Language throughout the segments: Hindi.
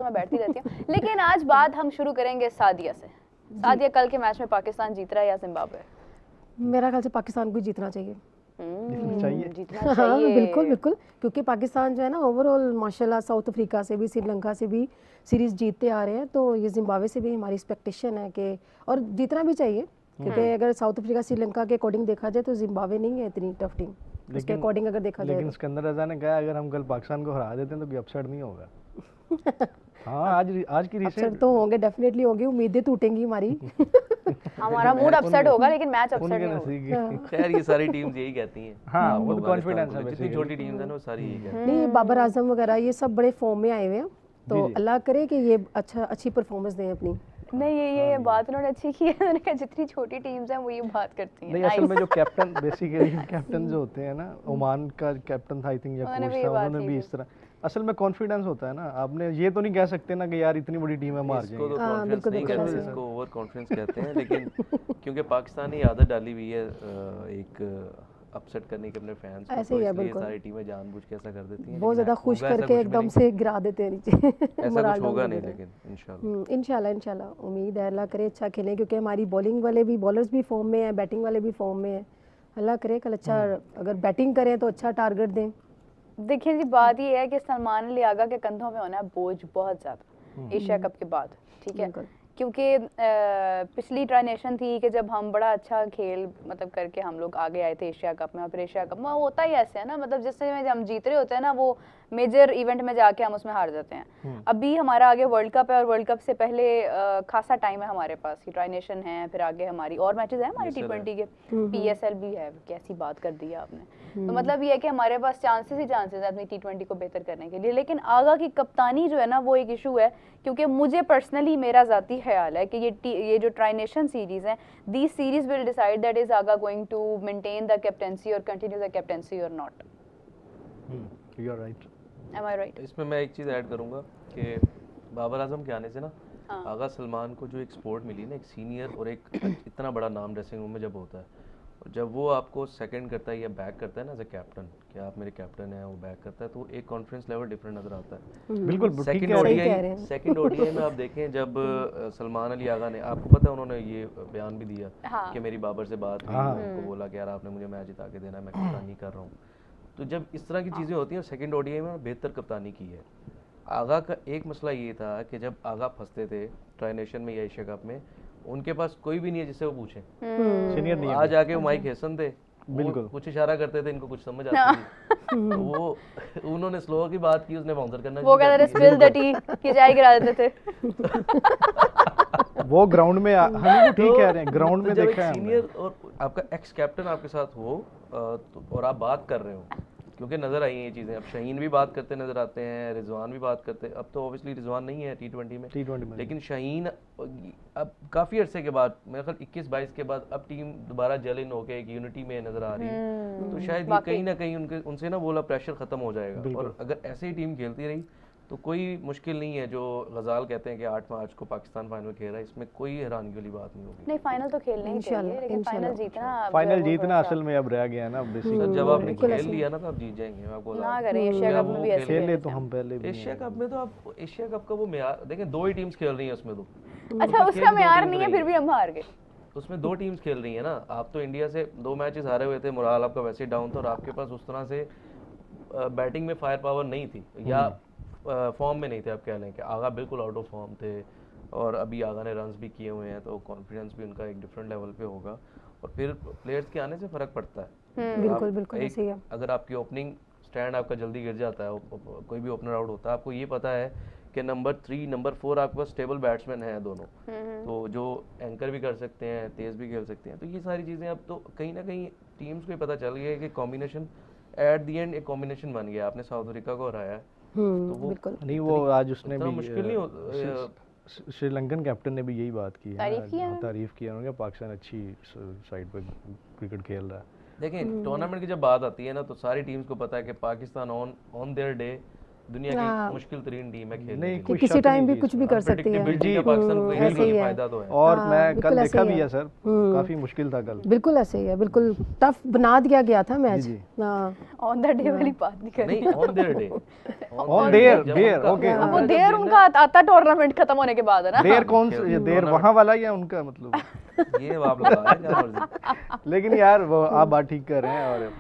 मैं बैठती रहती हूँ। लेकिन आज बात हम शुरू करेंगे सादिया से। सादिया, कल के मैच में पाकिस्तान जीत रहा है या जिम्बाब्वे? मेरा ख्याल से पाकिस्तान को जीतना चाहिए। जीतना हाँ चाहिए। बिल्कुल बिल्कुल, क्योंकि पाकिस्तान जो है ना ओवरऑल माशाल्लाह साउथ अफ्रीका से भी, श्रीलंका से भी सीरीज जीतते आ रहे हैं, तो ये जिम्बाब्वे से भी हमारी एक्सपेक्टेशन है कि, और जीतना भी चाहिए, क्योंकि अगर साउथ अफ्रीका श्रीलंका के अकॉर्डिंग देखा जाए तो जिम्बाब्वे नहीं है इतनी टफ टीम, उसके अकॉर्डिंग अगर देखा जाए। लेकिन सिकंदर रजा ने कहा अगर हम कल पाकिस्तान को हरा देते हैं तो कोई अपसेट नहीं होगा। हाँ, आज की अपसेट तो होंगे, डेफिनेटली होंगे, उम्मीदें टूटेंगी हमारी। हमारा मूड अपसेट होगा लेकिन मैच अपसेट नहीं होगा। खैर ये सारी टीम्स यही कहती हैं। हाँ, वो कॉन्फिडेंस है, जितनी छोटी टीम्स हैं वो सारी यही कहती हैं। नहीं, बाबर आजम वगैरह ये सब बड़े फॉर्म में आए हुए हैं, तो अल्लाह करे कि ये अच्छी परफॉर्मेंस दें अपनी। नहीं, ये बात उन्होंने अच्छी की है, उन्होंने कहा जितनी छोटी टीम्स हैं वो ये बात करती हैं। नहीं, असल में जो कैप्टन बेसिकली कैप्टन जो होते हैं ना, ओमान का कैप्टन था आई थिंक, या कोच था, उन्होंने भी इस तरह, असल में कॉन्फिडेंस होता है ना, आपने ये तो नहीं कह सकते ना कि यार इतनी बड़ी टीम है मार जाएंगे। इसको तो कॉन्फिडेंस नहीं कहते, इसको ओवर कॉन्फिडेंस कहते हैं। लेकिन क्योंकि पाकिस्तान ने आदत डाली हुई है एक अपसेट करने के अपने फैंस को, ऐसे ही है, बिल्कुल सारी टीमें जानबूझ के ऐसा कर देती हैं, बहुत ज्यादा खुश करके एकदम से गिरा देते हैं नीचे। ऐसा कुछ होगा नहीं, लेकिन इंशाल्लाह उम्मीद है, अल्लाह करे अच्छा खेलें, क्योंकि हमारी बॉलिंग वाले भी, बॉलर्स भी फॉर्म में है, बैटिंग वाले भी फॉर्म में है। अल्लाह करे कल अच्छा, अगर बैटिंग करें तो अच्छा टारगेट दें। देखिए जी, बात ये है कि सलमान अली आगा के कंधों में होना है बोझ बहुत ज़्यादा एशिया कप के बाद, ठीक है, क्योंकि पिछली ट्रांजिशन थी कि जब हम बड़ा अच्छा खेल मतलब करके हम लोग आगे आए थे एशिया कप में, और फिर एशिया कप में होता ही ऐसे है ना, मतलब जिससे हम जीत रहे होते हैं ना, वो मेजर इवेंट में जाके हम उसमें हार जाते हैं। अभी हमारा आगे वर्ल्ड कप है, और वर्ल्ड कप से पहले खासा टाइम है हमारे पास, की ट्रांजिशन है, फिर आगे हमारी और मैचेस हैं हमारी T20 के, PSL भी है, कैसी बात कर दी आपने। तो मतलब ये है कि हमारे पास चांसेस ही चांसेस है अपनी T20 को बेहतर करने के लिए। लेकिन आगा की कप्तानी जो है ना वो एक इशू है, क्योंकि मुझे पर्सनली मेरा ज़ाती ख्याल है कि ये जो ट्रांजिशन सीरीज हैं, these series will decide that is Agha going to maintain the captaincy और कंटिन्यू द कैप्टेंसी और not. You are right, am I right? इसमें मैं एक चीज़ ऐड करूँगा कि बाबर आजम के आने से ना आगा सलमान को जो एक सपोर्ट मिली ना, एक सीनियर और एक इतना बड़ा नाम ड्रेसिंग रूम में जब होता है, और जब वो आपको सेकंड करता है या बैक करता है ना एज ए कैप्टन, कि आप मेरे कैप्टन हैं, वो बैक करता है, तो एक कॉन्फिडेंस लेवल डिफरेंट नजर आता है। बिल्कुल। सेकंड ओडीआई में आप देखें, जब सलमान अली आगा ने, आपको पता है उन्होंने ये बयान भी दिया कि मेरी बाबर से बात हुई, उनको बोला कि यार आपने मुझे मैच जिता के देना, मैं कप्तानी कर रहा हूँ। तो जब इस तरह की चीज़ें होती हैं, सेकंड ओडीआई में बेहतर कप्तानी की है। आगा का एक मसला ये था कि जब आगा फंसते थे ट्राई में या एशिया कप में, उनके पास कोई भी नहीं है जिससे वो पूछें, सीनियर नहीं है। आज आके वो माइक हेसन थे, बिल्कुल कुछ इशारा करते थे, इनको कुछ समझ आती थी। तो वो उन्होंने स्लो की बात की, उसने बाउंसर करना, वो कहते थे स्पिल द टी की चाय गिरा देते थे। वो ग्राउंड में हम तो ठीक कह रहे हैं, ग्राउंड में देखा है सीनियर और आपका एक्स कैप्टन आपके साथ हो और आप बात कर रहे हो, क्योंकि नज़र आई हैं ये चीज़ें। अब शाहीन भी बात करते नज़र आते हैं, रिजवान भी बात करते हैं। अब तो ऑब्वियसली रिजवान नहीं है T20 में, लेकिन शाहीन अब काफ़ी अरसे के बाद, मेरे ख्याल 21-22 के बाद अब टीम दोबारा जलिन होकर एक यूनिटी में नज़र आ रही है। तो शायद ये कहीं ना कहीं उनसे ना बोला प्रेशर ख़त्म हो जाएगा, और अगर ऐसे ही टीम खेलती रही तो कोई मुश्किल नहीं है। जो गजाल कहते हैं कि 8 मार्च को पाकिस्तान फाइनल खेल रहा है, इसमें कोई हैरानी वाली बात नहीं होगी। नहीं, फाइनल तो खेलना ही चाहिए, लेकिन फाइनल जीतना असल में अब रह गया ना। जब आपने खेल लिया ना तो आप जीत जाएंगे। आपको ना करें एशिया कप में भी ऐसे खेले तो हम पहले भी एशिया कप में तो आप एशिया कप का वो मेयार देखें, 2 ही टीम्स खेल रही हैं उसमें तो। अच्छा, उसका मेयार नहीं है, फिर भी हम हार गए। उसमें 2 टीम्स खेल रही है ना। आप तो इंडिया से 2 मैचेस हारे हुए थे, मोराल आपका वैसे ही डाउन था, और आपके पास उस तरह से बैटिंग में फायर पावर नहीं थी, या फॉर्म में नहीं थे। आप कह लें कि आगा बिल्कुल आउट ऑफ फॉर्म थे, और अभी आगा ने रन्स भी किए हुए हैं, तो कॉन्फिडेंस भी उनका एक डिफरेंट लेवल पे होगा, और फिर प्लेयर्स के आने से फ़र्क पड़ता है। बिल्कुल ऐसे ही है। अगर आपकी ओपनिंग स्टैंड आपका जल्दी गिर जाता है, कोई भी ओपनर आउट होता है, आपको ये पता है कि नंबर 3 नंबर 4 आपके पास स्टेबल बैट्समैन हैं दोनों, तो जो एंकर भी कर सकते हैं, तेज़ भी खेल सकते हैं। तो ये सारी चीज़ें अब तो कहीं ना कहीं टीम्स को पता चल गया है कि कॉम्बिनेशन एट दी एंड एक कॉम्बिनेशन बन गया। आपने साउथ अफ्रीका को हराया है, तो वो नहीं, वो आज उसने भी मुश्किल नहीं हो। श्रीलंकन कैप्टन ने भी यही बात की है, तारीफ किया उन्होंने, पाकिस्तान अच्छी साइड पर क्रिकेट खेल रहा है। देखें, टूर्नामेंट की जब बात आती है ना, तो सारी टीम्स को पता है कि पाकिस्तान ऑन देयर डे दुनिया की मुश्किल तरीन टीम है खेलने नहीं, के कि कोई किसी शक टाइम नहीं भी जी कुछ भी इसमें। कर सकती है। Predictability का पाकिस्तान को ऐसे ही यही है। फायदा तो है। और हाँ, मैं बिल्कुल कल ऐसे देखा ही भी है। है सर, काफी मुश्किल था कल। बिल्कुल ऐसे ही है, बिल्कुल टफ बना दिया गया था मैच। जी, जी। हाँ ऑन द डे वाली बात नहीं कर रही। नहीं, on their day, on their, okay. अब वो देर उनका आता टूर्नामेंट खत्म होने के बाद है ना। देर कौन सा, ये देर वहाँ वाला या उनका मतलब? ये आप लगा है क्या मर्जी। लेकिन यार वो आप बात ठीक कर रहे हैं। और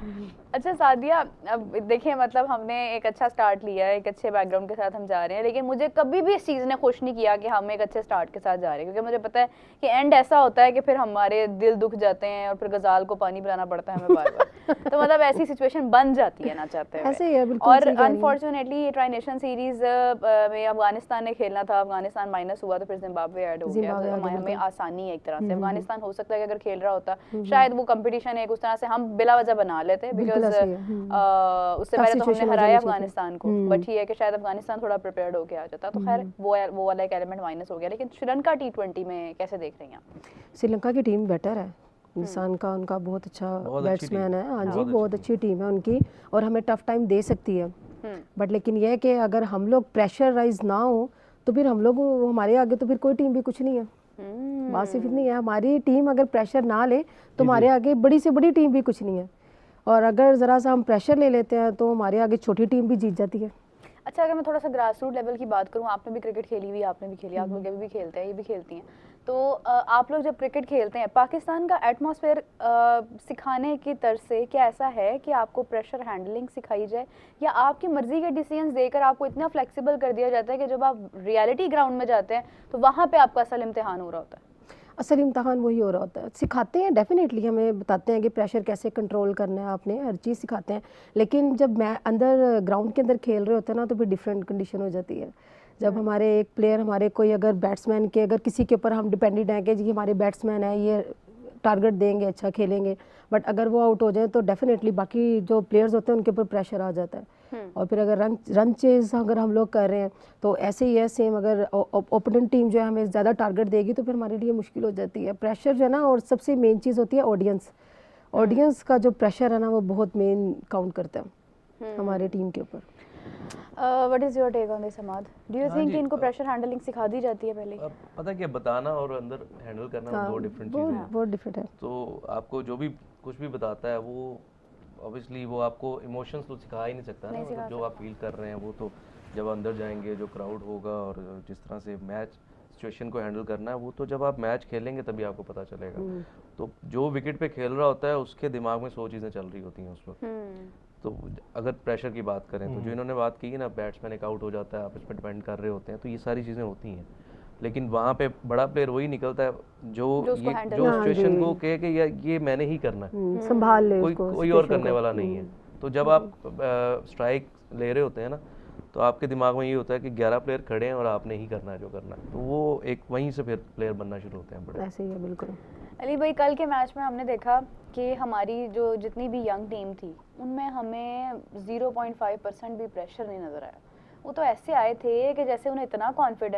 अच्छा सादिया, अब देखिए मतलब हमने एक अच्छा स्टार्ट लिया है, एक अच्छे बैकग्राउंड के साथ हम जा रहे हैं, लेकिन मुझे कभी भी इस चीज़ ने खुश नहीं किया कि हम एक अच्छे स्टार्ट के साथ जा रहे हैं, क्योंकि मुझे पता है कि एंड ऐसा होता है कि फिर हमारे दिल दुख जाते हैं और फिर गजाल को पानी पिलाना पड़ता है हमें बार बार। तो मतलब ऐसी सिचुएशन बन जाती है ना चाहते हुए। ऐसे ही है, बिल्कुल और सही कह रही हैं। अनफॉर्चुनेटली ये ट्राई नेशन सीरीज में अफगानिस्तान ने खेलना था, अफगानिस्तान माइनस हुआ तो फिर जिम्बाब्वे ऐड हो गया, जिम्बाब्वे तो आ गया, हमें बिल्कुल। आसानी है एक तरह से। अफगानिस्तान हो सकता है कि अगर खेल रहा होता शायद वो कंपटीशन एक उस तरह से हम बिला वजह बना लेते, बिल्कुल बिकॉज ऐसे ही है। उससे Tough पहले तो हमने situation हो हराया जानी चाहिए थी। अफगानिस्तान को, बट ये है कि शायद अफगानिस्तान थोड़ा प्रिपेयर्ड होके आ जाता, तो खैर वो वाला एक एलिमेंट माइनस हो गया। लेकिन श्रीलंका T20 में कैसे देख रही हैं आप? श्रीलंका की टीम बेटर है, इंसान का उनका बहुत अच्छा बैट्समैन है। हाँ जी, बहुत अच्छी टीम है उनकी और हमें टफ टाइम दे सकती है। बट लेकिन यह है कि अगर हम लोग प्रेशराइज ना हो तो फिर हम लोग, हमारे आगे तो फिर कोई टीम भी कुछ नहीं है। बात सिर्फ इतनी है, हमारी टीम अगर प्रेशर ना ले तो हमारे आगे बड़ी से बड़ी टीम भी कुछ नहीं है, और अगर ज़रा सा हम प्रेशर ले लेते हैं तो हमारे आगे छोटी टीम भी जीत जाती है। अच्छा, अगर मैं थोड़ा सा ग्रास रूट लेवल की बात करूँ, आपने भी क्रिकेट खेली हुई है, आपने भी खेली, आप लोग अभी भी खेलते हैं, ये भी खेलती हैं, तो आप लोग जब क्रिकेट खेलते हैं, पाकिस्तान का एटमॉस्फेयर सिखाने की तरफ से क्या ऐसा है कि आपको प्रेशर हैंडलिंग सिखाई जाए, या आपकी मर्जी के डिसीजंस देकर आपको इतना फ्लेक्सिबल कर दिया जाता है कि जब आप रियलिटी ग्राउंड में जाते हैं तो वहाँ पे आपका असल इम्तिहान हो रहा होता है? असल इम्तहान वही हो रहा होता है। सिखाते हैं डेफिनेटली, हमें बताते हैं कि प्रेशर कैसे कंट्रोल करना है, आपने हर चीज़ सिखाते हैं, लेकिन जब मैं अंदर ग्राउंड के अंदर खेल रहे होते हैं ना तो फिर डिफरेंट कंडीशन हो जाती है। जब हमारे एक प्लेयर, हमारे कोई अगर बैट्समैन के, अगर किसी के ऊपर हम डिपेंडेंट हैं कि जी हमारे बैट्समैन है, ये टारगेट देंगे, अच्छा खेलेंगे, बट अगर वो आउट हो जाए तो डेफिनेटली बाकी जो प्लेयर्स होते हैं उनके ऊपर प्रेशर आ जाता है। और फिर अगर रन चेज अगर हम लोग कर रहे हैं तो ऐसे ही है सेम, अगर ओपोनेंट टीम जो है हमें ज़्यादा टारगेट देगी तो फिर हमारे लिए मुश्किल हो जाती है। प्रेशर जो है ना, और सबसे मेन चीज़ होती है ऑडियंस का जो प्रेशर है ना वो बहुत मेन काउंट करता है हमारे टीम के ऊपर। What is your take on this Hamad? Do you think कि इनको प्रेशर हैंडलिंग सिखा दी जाती है पहले? अब पता क्या, बताना और अंदर हैंडल करना दो डिफरेंट चीज़ें हैं। बहुत डिफरेंट है। तो आपको जो भी कुछ भी बताता है वो ऑब्वियसली वो आपको इमोशंस तो सिखा ही नहीं सकता ना, मतलब जो आप फील कर रहे हैं वो तो जब अंदर जाएंगे, जो क्राउड होगा और जिस तरह से मैच सिचुएशन को हैंडल करना है वो तो जब आप मैच खेलेंगे तभी आपको पता चलेगा। तो जो विकेट पे खेल रहा होता है उसके दिमाग में 100 चीज़ें चल रही होती हैं उस वक्त। तो अगर प्रेशर की बात करें तो जो इन्होंने बात की है ना, बैट्समैन एक आउट हो जाता है, आपस में डिपेंड कर रहे होते हैं, तो ये सारी चीज़ें होती हैं, लेकिन वहाँ पे बड़ा प्लेयर वही निकलता है जो सिचुएशन को कहे कि ये मैंने ही करना है, संभाल ले, कोई और करने वाला नहीं है। तो जब आप स्ट्राइक ले रहे होते हैं ना तो आपके दिमाग में ये होता है कि 11 प्लेयर खड़े हैं और आपने ही करना है जो करना है, तो वो एक वहीं से फिर प्लेयर बनना शुरू होते हैं बड़े। ऐसे ही है बिल्कुल। अली भाई, कल के मैच में हमने देखा कि हमारी जो जितनी भी यंग टीम थी उनमें हमें 0.5% भी प्रेशर नहीं नज़र आया। वो तो ऐसे आए थे कि जैसे उन्हें इतना कॉन्फिडेंस